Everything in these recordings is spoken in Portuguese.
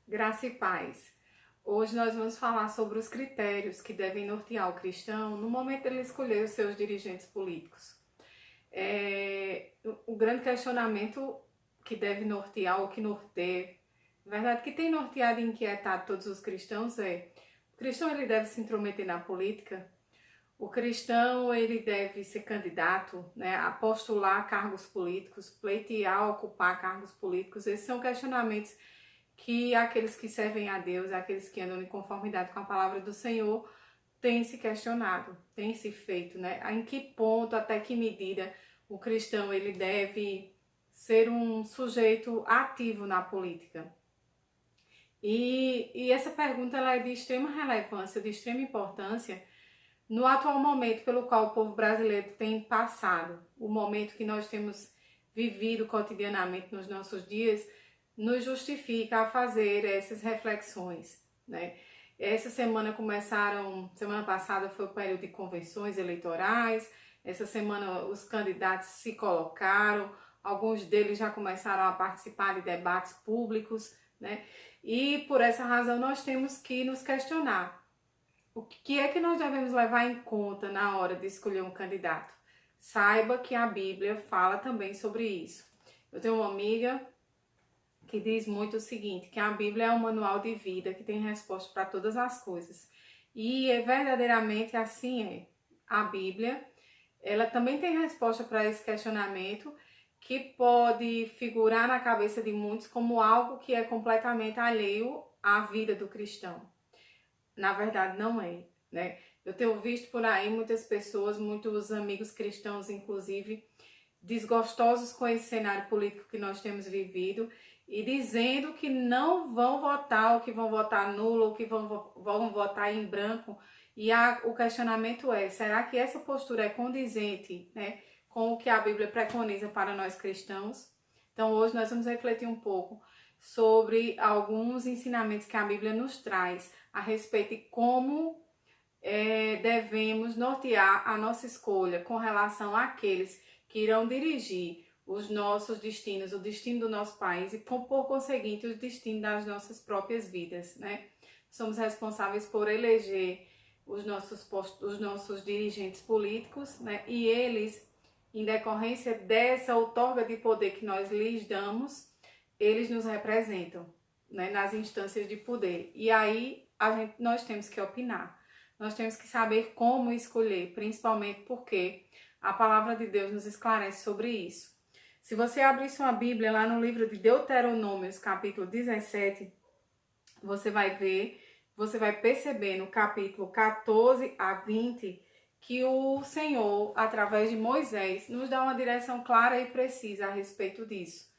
Graça e paz. Hoje nós vamos falar sobre os critérios que devem nortear o cristão no momento de ele escolher os seus dirigentes políticos. O grande questionamento que deve nortear, ou que norteia, na verdade, que tem norteado e inquietado todos os cristãos o cristão ele deve se intrometer na política? O cristão ele deve ser candidato, né, a postular cargos políticos, pleitear, ocupar cargos políticos? Esses são questionamentos que aqueles que servem a Deus, aqueles que andam em conformidade com a palavra do Senhor, têm se questionado, têm se feito, né? Em que ponto, até que medida o cristão ele deve ser um sujeito ativo na política? E essa pergunta ela é de extrema relevância, de extrema importância no atual momento pelo qual o povo brasileiro tem passado, o momento que nós temos vivido cotidianamente nos nossos dias, nos justifica a fazer essas reflexões, né? Essa semana semana passada foi o período de convenções eleitorais, essa semana os candidatos se colocaram, alguns deles já começaram a participar de debates públicos, né? E por essa razão nós temos que nos questionar. O que é que nós devemos levar em conta na hora de escolher um candidato? Saiba que a Bíblia fala também sobre isso. Eu tenho uma amiga que diz muito o seguinte, que a Bíblia é um manual de vida que tem resposta para todas as coisas. E verdadeiramente assim é. A Bíblia, ela também tem resposta para esse questionamento que pode figurar na cabeça de muitos como algo que é completamente alheio à vida do cristão. Na verdade, não é, né? Eu tenho visto por aí muitas pessoas, muitos amigos cristãos, inclusive, desgostosos com esse cenário político que nós temos vivido e dizendo que não vão votar, ou que vão votar nulo, ou que vão votar em branco. E o questionamento é, será que essa postura é condizente, né, com o que a Bíblia preconiza para nós cristãos? Então hoje nós vamos refletir um pouco sobre alguns ensinamentos que a Bíblia nos traz a respeito de como devemos nortear a nossa escolha com relação àqueles que irão dirigir os nossos destinos, o destino do nosso país e, por conseguinte, o destino das nossas próprias vidas, né? Somos responsáveis por eleger os nossos dirigentes políticos, né? E eles, em decorrência dessa outorga de poder que nós lhes damos, eles nos representam, né, nas instâncias de poder. E aí nós temos que opinar. Nós temos que saber como escolher, principalmente porque a palavra de Deus nos esclarece sobre isso. Se você abrir sua Bíblia lá no livro de Deuteronômios, capítulo 17, você vai perceber no capítulo 14 a 20 que o Senhor, através de Moisés, nos dá uma direção clara e precisa a respeito disso,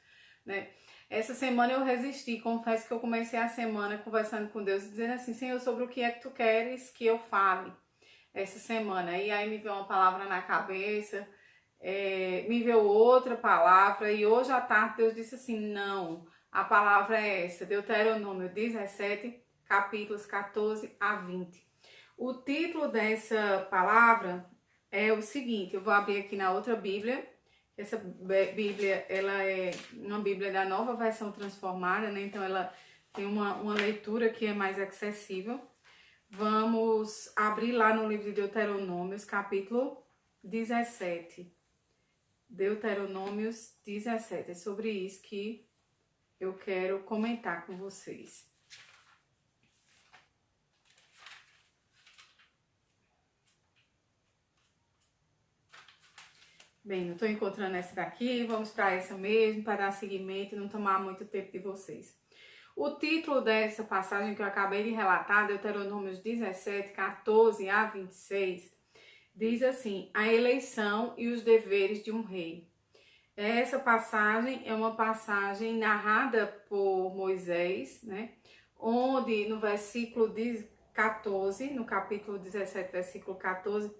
né? Essa semana eu resisti, confesso que eu comecei a semana conversando com Deus, dizendo assim, Senhor, sobre o que é que tu queres que eu fale essa semana? E aí me veio uma palavra na cabeça, me veio outra palavra, e hoje à tarde Deus disse assim, não, a palavra é essa, Deuteronômio 17, capítulos 14 a 20. O título dessa palavra é o seguinte, eu vou abrir aqui na outra Bíblia. Essa Bíblia, ela é uma Bíblia da Nova Versão Transformada, né? Então ela tem uma leitura que é mais acessível. Vamos abrir lá no livro de Deuteronômios, capítulo 17. Deuteronômios 17. É sobre isso que eu quero comentar com vocês. Bem, não estou encontrando essa daqui, vamos para essa mesmo, para dar seguimento e não tomar muito tempo de vocês. O título dessa passagem que eu acabei de relatar, Deuteronômios 17, 14 a 26, diz assim, a eleição e os deveres de um rei. Essa passagem é uma passagem narrada por Moisés, né? Onde no versículo 14, no capítulo 17, versículo 14,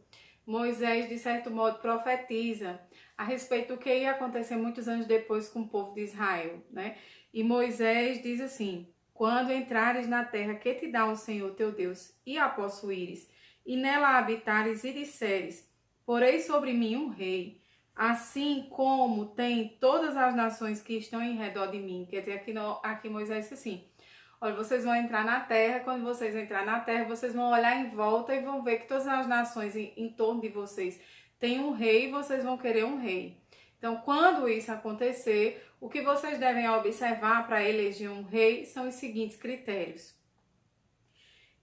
Moisés, de certo modo, profetiza a respeito do que ia acontecer muitos anos depois com o povo de Israel, né? E Moisés diz assim, quando entrares na terra que te dá o Senhor teu Deus e a possuíres, e nela habitares e disseres, porei sobre mim um rei, assim como tem todas as nações que estão em redor de mim. Quer dizer, aqui Moisés diz assim, Olha, vocês vão entrar na terra, quando vocês entrarem na terra, vocês vão olhar em volta e vão ver que todas as nações em torno de vocês têm um rei e vocês vão querer um rei. Então, quando isso acontecer, o que vocês devem observar para eleger um rei são os seguintes critérios.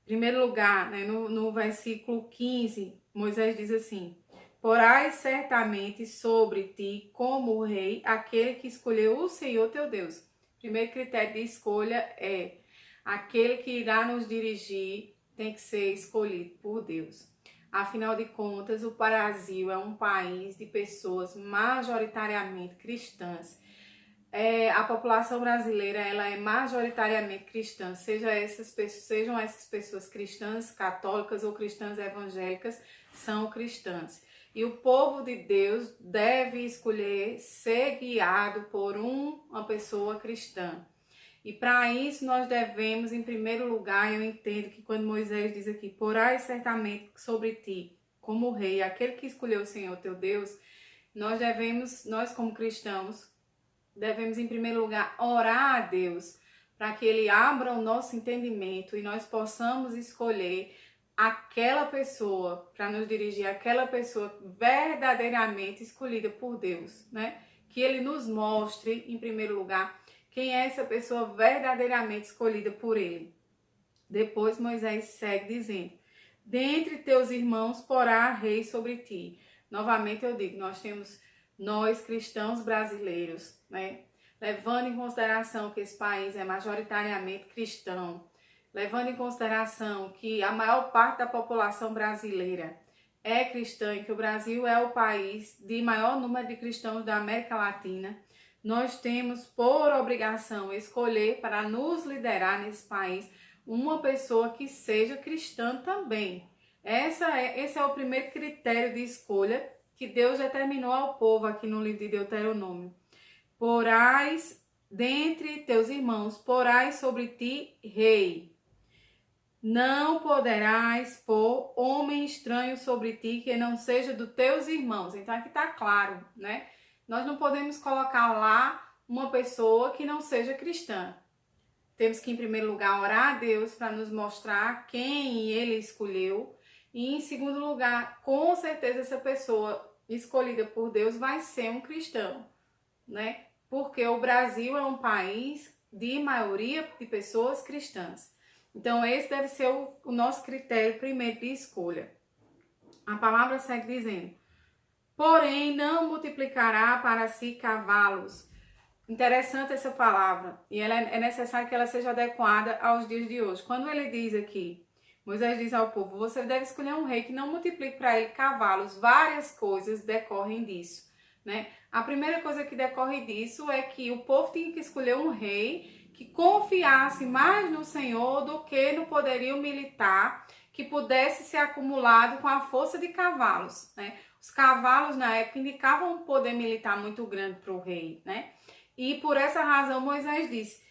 Em primeiro lugar, né, no versículo 15, Moisés diz assim: porás certamente sobre ti como rei aquele que escolheu o Senhor teu Deus. Primeiro critério de escolha é aquele que irá nos dirigir tem que ser escolhido por Deus. Afinal de contas, o Brasil é um país de pessoas majoritariamente cristãs. A população brasileira ela é majoritariamente cristã, sejam essas pessoas cristãs católicas ou cristãs evangélicas, são cristãs. E o povo de Deus deve escolher ser guiado por uma pessoa cristã. E para isso nós devemos, em primeiro lugar, eu entendo que quando Moisés diz aqui, porás certamente sobre ti, como rei, aquele que escolheu o Senhor teu Deus, nós como cristãos, devemos em primeiro lugar orar a Deus, para que Ele abra o nosso entendimento e nós possamos escolher aquela pessoa, para nos dirigir àquela pessoa verdadeiramente escolhida por Deus, né? Que Ele nos mostre, em primeiro lugar, quem é essa pessoa verdadeiramente escolhida por Ele. Depois Moisés segue dizendo: dentre teus irmãos porá rei sobre ti. Novamente eu digo, nós cristãos brasileiros, né? Levando em consideração que esse país é majoritariamente cristão, levando em consideração que a maior parte da população brasileira é cristã e que o Brasil é o país de maior número de cristãos da América Latina, nós temos por obrigação escolher para nos liderar nesse país uma pessoa que seja cristã também. Esse é o primeiro critério de escolha que Deus determinou ao povo aqui no livro de Deuteronômio. Porás dentre teus irmãos, porás sobre ti rei. Não poderás pôr homem estranho sobre ti que não seja dos teus irmãos. Então aqui está claro, né? Nós não podemos colocar lá uma pessoa que não seja cristã. Temos que, em primeiro lugar, orar a Deus para nos mostrar quem Ele escolheu. E, em segundo lugar, com certeza essa pessoa escolhida por Deus vai ser um cristão, né? Porque o Brasil é um país de maioria de pessoas cristãs. Então, esse deve ser o nosso critério primeiro de escolha. A palavra segue dizendo: porém, não multiplicará para si cavalos. Interessante essa palavra. E é necessário que ela seja adequada aos dias de hoje. Quando ele diz aqui, Moisés diz ao povo: você deve escolher um rei que não multiplique para ele cavalos. Várias coisas decorrem disso, né? A primeira coisa que decorre disso é que o povo tinha que escolher um rei que confiasse mais no Senhor do que no poderio militar, que pudesse ser acumulado com a força de cavalos, né? Os cavalos na época indicavam um poder militar muito grande para o rei, né? E por essa razão Moisés disse: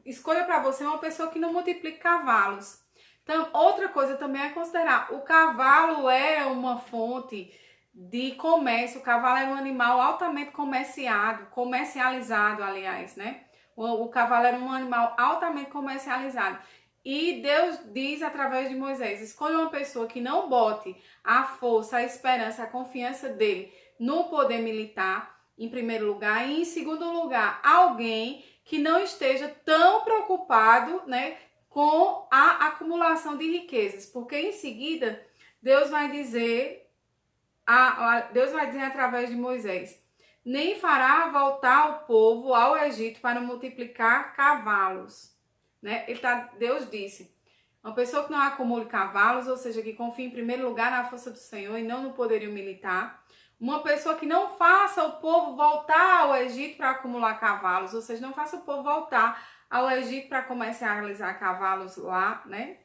escolha para você uma pessoa que não multiplique cavalos. Então, outra coisa também é considerar: o cavalo é uma fonte de comércio, o cavalo é um animal altamente comercializado, aliás, né? O cavalo era um animal altamente comercializado. E Deus diz através de Moisés: escolha uma pessoa que não bote a força, a esperança, a confiança dele no poder militar, em primeiro lugar, e em segundo lugar, alguém que não esteja tão preocupado, né, com a acumulação de riquezas, porque em seguida Deus vai dizer através de Moisés: nem fará voltar o povo ao Egito para multiplicar cavalos, né? Deus disse: uma pessoa que não acumule cavalos, ou seja, que confie em primeiro lugar na força do Senhor e não no poderio militar. Uma pessoa que não faça o povo voltar ao Egito para acumular cavalos, ou seja, não faça o povo voltar ao Egito para comercializar cavalos lá, né?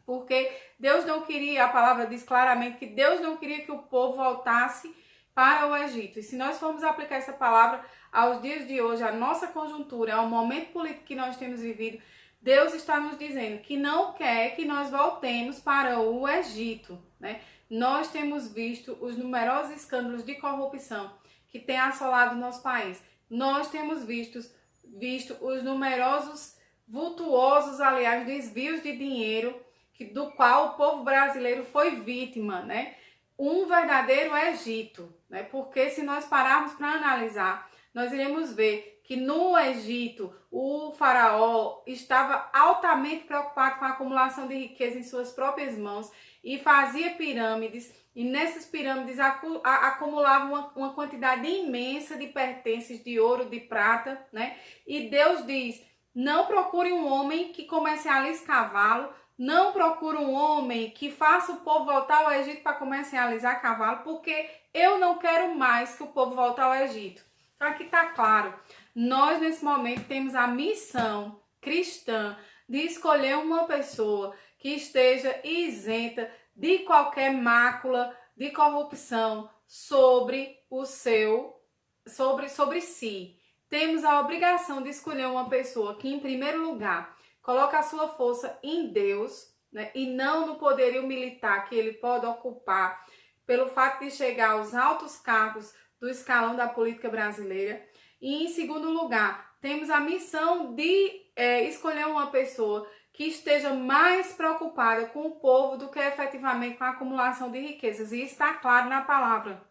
Porque Deus não queria, a palavra diz claramente que Deus não queria que o povo voltasse para o Egito. E se nós formos aplicar essa palavra aos dias de hoje, à nossa conjuntura, ao momento político que nós temos vivido, Deus está nos dizendo que não quer que nós voltemos para o Egito, né? Nós temos visto os numerosos escândalos de corrupção que têm assolado o nosso país. Nós temos visto visto os numerosos, vultuosos, aliás, desvios de dinheiro do qual o povo brasileiro foi vítima, né? Um verdadeiro Egito, né? Porque se nós pararmos para analisar, nós iremos ver que no Egito o faraó estava altamente preocupado com a acumulação de riqueza em suas próprias mãos e fazia pirâmides, e nessas pirâmides acumulava uma quantidade imensa de pertences de ouro, de prata, né? E Deus diz: não procure um homem que comercialize cavalo, não procure um homem que faça o povo voltar ao Egito para comercializar cavalo, porque eu não quero mais que o povo volte ao Egito. Então aqui está claro, nós nesse momento temos a missão cristã de escolher uma pessoa que esteja isenta de qualquer mácula de corrupção sobre si. Temos a obrigação de escolher uma pessoa que, em primeiro lugar, coloca a sua força em Deus, né, e não no poderio militar que ele pode ocupar pelo fato de chegar aos altos cargos do escalão da política brasileira. E, em segundo lugar, temos a missão de escolher uma pessoa que esteja mais preocupada com o povo do que efetivamente com a acumulação de riquezas. E está claro na palavra.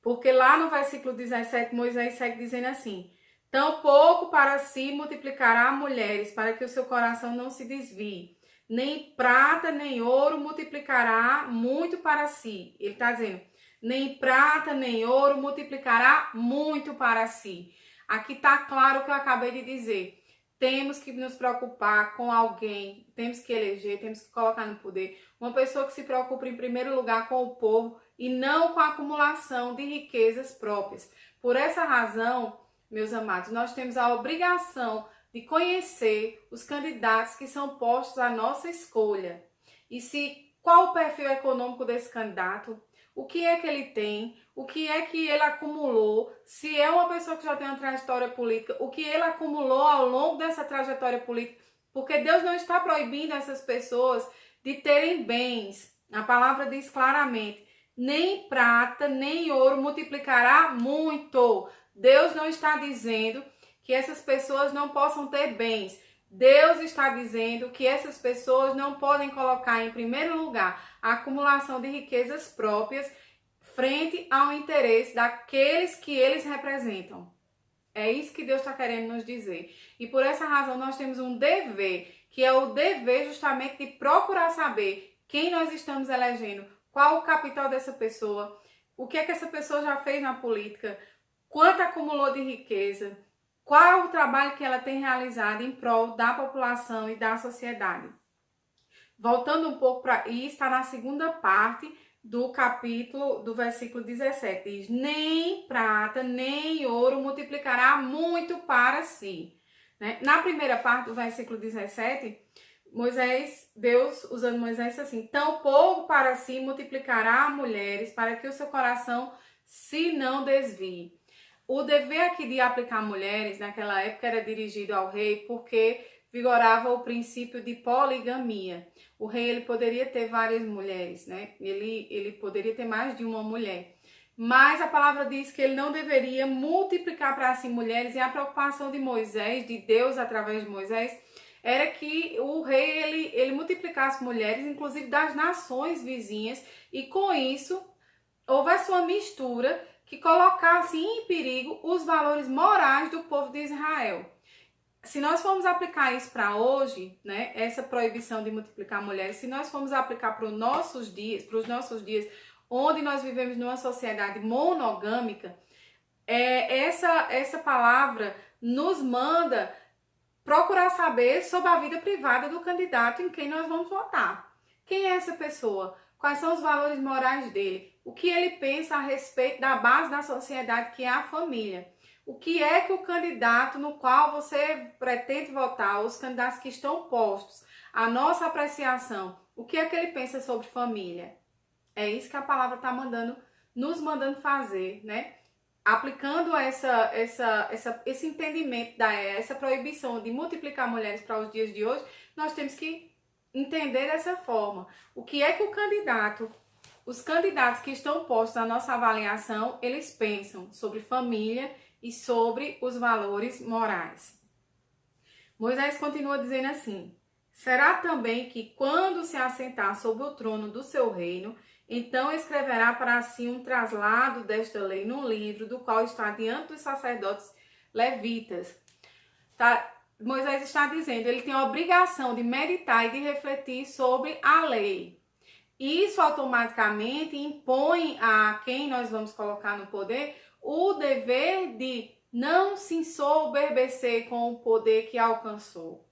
Porque lá no versículo 17, Moisés segue dizendo assim: tampouco para si multiplicará mulheres, para que o seu coração não se desvie. Nem prata, nem ouro multiplicará muito para si. Ele está dizendo, nem prata, nem ouro multiplicará muito para si. Aqui está claro o que eu acabei de dizer. Temos que nos preocupar com alguém, temos que eleger, temos que colocar no poder uma pessoa que se preocupe em primeiro lugar com o povo e não com a acumulação de riquezas próprias. Por essa razão, meus amados, nós temos a obrigação de conhecer os candidatos que são postos à nossa escolha. E qual o perfil econômico desse candidato, o que é que ele tem, o que é que ele acumulou, se é uma pessoa que já tem uma trajetória política, o que ele acumulou ao longo dessa trajetória política, porque Deus não está proibindo essas pessoas de terem bens. A palavra diz claramente, nem prata, nem ouro multiplicará muito. Deus não está dizendo que essas pessoas não possam ter bens. Deus está dizendo que essas pessoas não podem colocar em primeiro lugar a acumulação de riquezas próprias frente ao interesse daqueles que eles representam. É isso que Deus está querendo nos dizer. E por essa razão nós temos um dever, que é o dever justamente de procurar saber quem nós estamos elegendo, qual o capital dessa pessoa, o que é que essa pessoa já fez na política, quanto acumulou de riqueza, qual o trabalho que ela tem realizado em prol da população e da sociedade. Voltando um pouco para... E está na segunda parte do capítulo, do versículo 17. Diz, nem prata, nem ouro multiplicará muito para si. Né? Na primeira parte do versículo 17, Deus, usando Moisés, assim, tampouco para si multiplicará mulheres, para que o seu coração se não desvie. O dever aqui de aplicar mulheres, naquela época, era dirigido ao rei, porque vigorava o princípio de poligamia. O rei ele poderia ter várias mulheres, né? Ele poderia ter mais de uma mulher. Mas a palavra diz que ele não deveria multiplicar para si mulheres, e a preocupação de Moisés, de Deus através de Moisés, era que o rei ele multiplicasse mulheres, inclusive das nações vizinhas, e com isso houvesse uma mistura que colocasse em perigo os valores morais do povo de Israel. Se nós formos aplicar isso para hoje, né, essa proibição de multiplicar mulheres, se nós formos aplicar para os nossos dias, onde nós vivemos numa sociedade monogâmica, essa palavra nos manda procurar saber sobre a vida privada do candidato em quem nós vamos votar. Quem é essa pessoa? Quais são os valores morais dele? O que ele pensa a respeito da base da sociedade, que é a família? O que é que o candidato no qual você pretende votar, os candidatos que estão postos, a nossa apreciação, o que é que ele pensa sobre família? É isso que a palavra está nos mandando fazer, né? Aplicando esse entendimento, essa proibição de multiplicar mulheres para os dias de hoje, nós temos que entender dessa forma. O que é que os candidatos que estão postos na nossa avaliação, eles pensam sobre família e sobre os valores morais. Moisés continua dizendo assim: será também que quando se assentar sobre o trono do seu reino, então escreverá para si um traslado desta lei num livro, do qual está diante dos sacerdotes levitas. Moisés está dizendo, ele tem a obrigação de meditar e de refletir sobre a lei. Isso automaticamente impõe a quem nós vamos colocar no poder o dever de não se ensoberbecer com o poder que alcançou.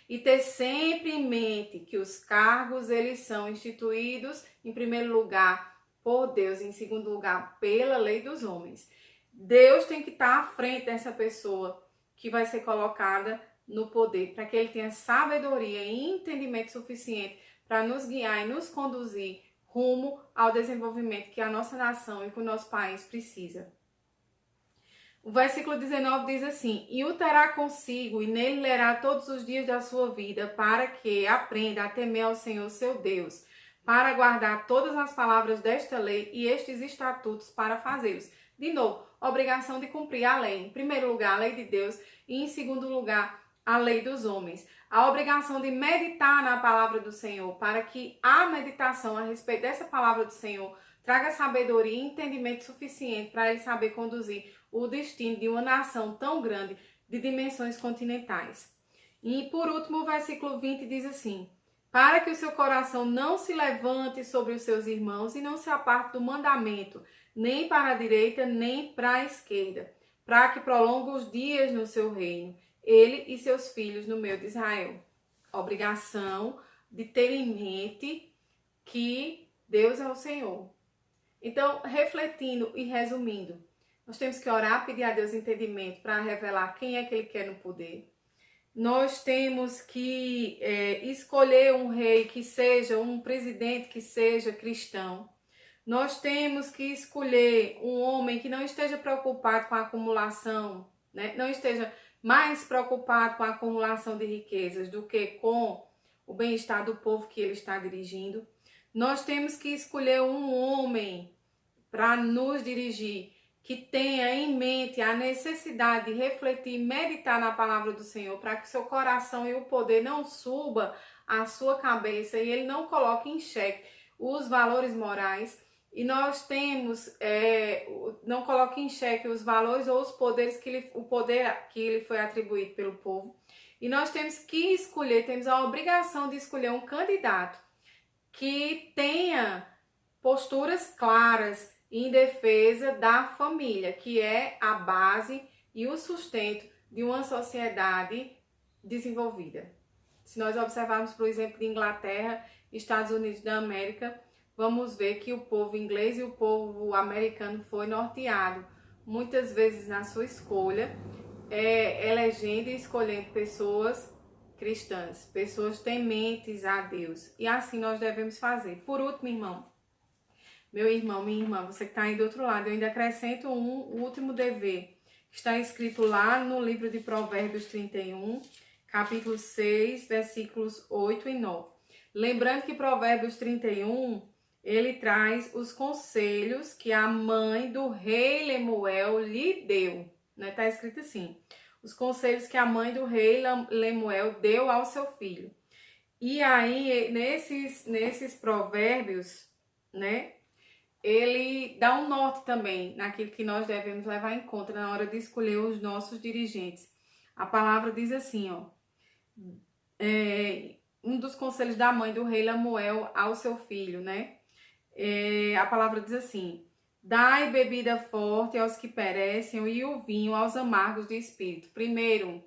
E ter sempre em mente que os cargos, eles são instituídos, em primeiro lugar, por Deus, em segundo lugar, pela lei dos homens. Deus tem que estar à frente dessa pessoa que vai ser colocada no poder, para que ele tenha sabedoria e entendimento suficiente para nos guiar e nos conduzir rumo ao desenvolvimento que a nossa nação e que o nosso país precisa. O versículo 19 diz assim: e o terá consigo, e nele lerá todos os dias da sua vida, para que aprenda a temer ao Senhor seu Deus, para guardar todas as palavras desta lei e estes estatutos para fazê-los. De novo, obrigação de cumprir a lei. Em primeiro lugar, a lei de Deus, e em segundo lugar, a lei dos homens. A obrigação de meditar na palavra do Senhor, para que a meditação a respeito dessa palavra do Senhor traga sabedoria e entendimento suficiente para ele saber conduzir o destino de uma nação tão grande, de dimensões continentais. E por último, o versículo 20 diz assim: para que o seu coração não se levante sobre os seus irmãos e não se aparte do mandamento, nem para a direita, nem para a esquerda, para que prolongue os dias no seu reino, ele e seus filhos no meio de Israel. Obrigação de ter em mente que Deus é o Senhor. Então, refletindo e resumindo, nós temos que orar, pedir a Deus entendimento para revelar quem é que Ele quer no poder. Nós temos que escolher um rei que seja, um presidente que seja cristão. Nós temos que escolher um homem que não esteja preocupado com a acumulação, né? Não esteja mais preocupado com a acumulação de riquezas do que com o bem-estar do povo que ele está dirigindo. Nós temos que escolher um homem para nos dirigir, que tenha em mente a necessidade de refletir e meditar na palavra do Senhor, para que o seu coração e o poder não suba à sua cabeça e ele não coloque em xeque os valores morais. E nós temos, não coloque em xeque os valores ou os poderes o poder que ele foi atribuído pelo povo. E nós temos que escolher, temos a obrigação de escolher um candidato que tenha posturas claras em defesa da família, que é a base e o sustento de uma sociedade desenvolvida. Se nós observarmos, por exemplo, de Inglaterra, Estados Unidos da América, vamos ver que o povo inglês e o povo americano foi norteado, muitas vezes na sua escolha, elegendo e escolhendo pessoas cristãs, pessoas tementes a Deus. E assim nós devemos fazer. Por último, meu irmão, minha irmã, você que está aí do outro lado, eu ainda acrescento um último dever, que está escrito lá no livro de Provérbios 31, capítulo 6, versículos 8 e 9. Lembrando que Provérbios 31, ele traz os conselhos que a mãe do rei Lemuel lhe deu. Está escrito assim: os conselhos que a mãe do rei Lemuel deu ao seu filho. E aí, nesses provérbios, né, ele dá um norte também naquilo que nós devemos levar em conta na hora de escolher os nossos dirigentes. A palavra diz assim, um dos conselhos da mãe do rei Lemuel ao seu filho, né? A palavra diz assim: dai bebida forte aos que perecem e o vinho aos amargos de espírito. Primeiro,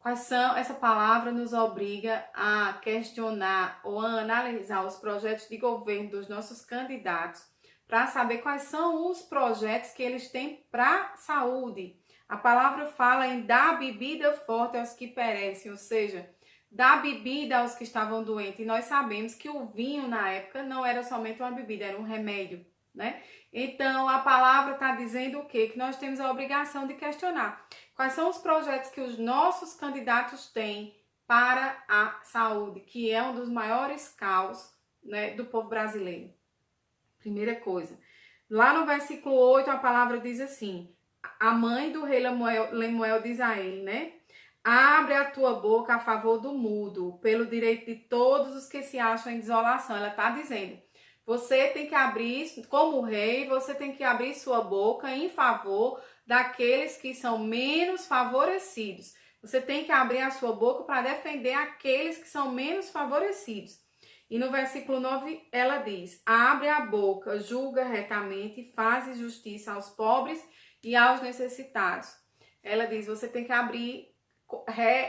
essa palavra nos obriga a questionar ou a analisar os projetos de governo dos nossos candidatos para saber quais são os projetos que eles têm para a saúde. A palavra fala em dar bebida forte aos que perecem, ou seja, dar bebida aos que estavam doentes. E nós sabemos que o vinho na época não era somente uma bebida, era um remédio, né? Então a palavra está dizendo o quê? Que nós temos a obrigação de questionar quais são os projetos que os nossos candidatos têm para a saúde, que é um dos maiores caos, né, do povo brasileiro. Primeira coisa. Lá no versículo 8 a palavra diz assim: a mãe do rei Lemuel diz a ele, né? Abre a tua boca a favor do mudo, pelo direito de todos os que se acham em desolação. Ela está dizendo, você tem que abrir, como rei, você tem que abrir sua boca em favor daqueles que são menos favorecidos. Você tem que abrir a sua boca para defender aqueles que são menos favorecidos. E no versículo 9 ela diz, abre a boca, julga retamente, faz justiça aos pobres e aos necessitados. Ela diz, você tem que abrir,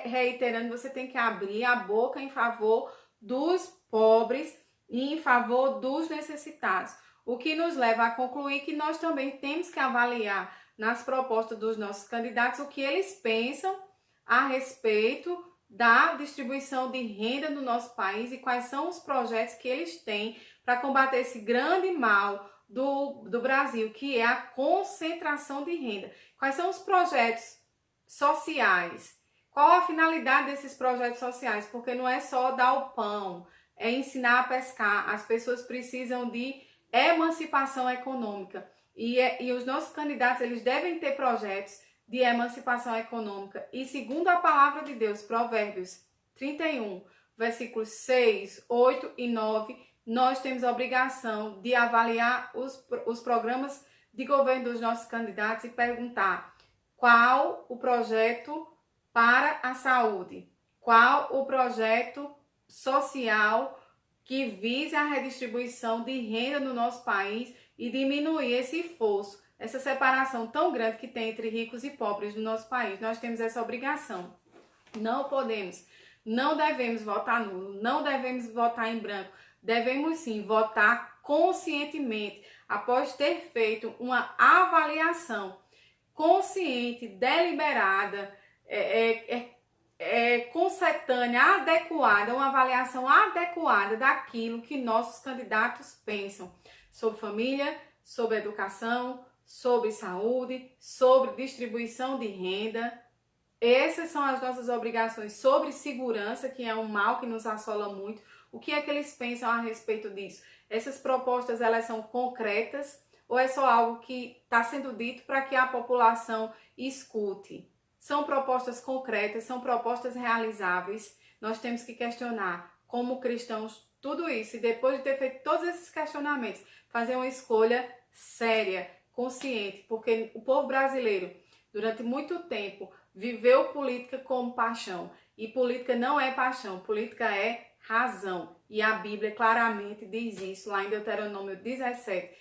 reiterando, você tem que abrir a boca em favor dos pobres e em favor dos necessitados. O que nos leva a concluir que nós também temos que avaliar nas propostas dos nossos candidatos o que eles pensam a respeito da distribuição de renda no nosso país e quais são os projetos que eles têm para combater esse grande mal do Brasil, que é a concentração de renda. Quais são os projetos sociais? Qual a finalidade desses projetos sociais? Porque não é só dar o pão, é ensinar a pescar. As pessoas precisam de emancipação econômica. E os nossos candidatos, eles devem ter projetos de emancipação econômica. E segundo a palavra de Deus, Provérbios 31, versículos 6, 8 e 9, nós temos a obrigação de avaliar os programas de governo dos nossos candidatos e perguntar qual o projeto para a saúde, qual o projeto social que vise a redistribuição de renda no nosso país e diminuir esse fosso, essa separação tão grande que tem entre ricos e pobres no nosso país. Nós temos essa obrigação. Não podemos, não devemos votar nulo, não devemos votar em branco. Devemos sim votar conscientemente, após ter feito uma avaliação consciente, deliberada, concetânea, adequada, uma avaliação adequada daquilo que nossos candidatos pensam sobre família, sobre educação, sobre saúde, sobre distribuição de renda. Essas são as nossas obrigações. Sobre segurança, que é um mal que nos assola muito. O que é que eles pensam a respeito disso? Essas propostas, elas são concretas ou é só algo que está sendo dito para que a população escute? São propostas concretas, são propostas realizáveis. Nós temos que questionar como cristãos tudo isso e depois de ter feito todos esses questionamentos, fazer uma escolha séria, consciente, porque o povo brasileiro, durante muito tempo, viveu política como paixão. E política não é paixão, política é razão. E a Bíblia claramente diz isso, lá em Deuteronômio 17,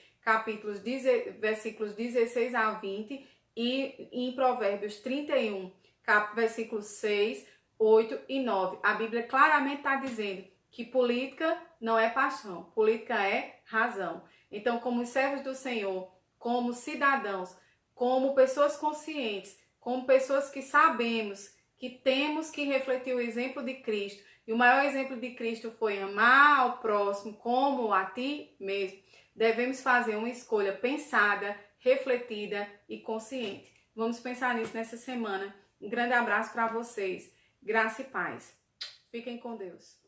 versículos 16 a 20, e em Provérbios 31, versículos 6, 8 e 9. A Bíblia claramente está dizendo que política não é paixão, política é razão. Então, como servos do Senhor, como cidadãos, como pessoas conscientes, como pessoas que sabemos que temos que refletir o exemplo de Cristo, e o maior exemplo de Cristo foi amar ao próximo como a ti mesmo, devemos fazer uma escolha pensada, refletida e consciente. Vamos pensar nisso nessa semana. Um grande abraço para vocês. Graça e paz. Fiquem com Deus.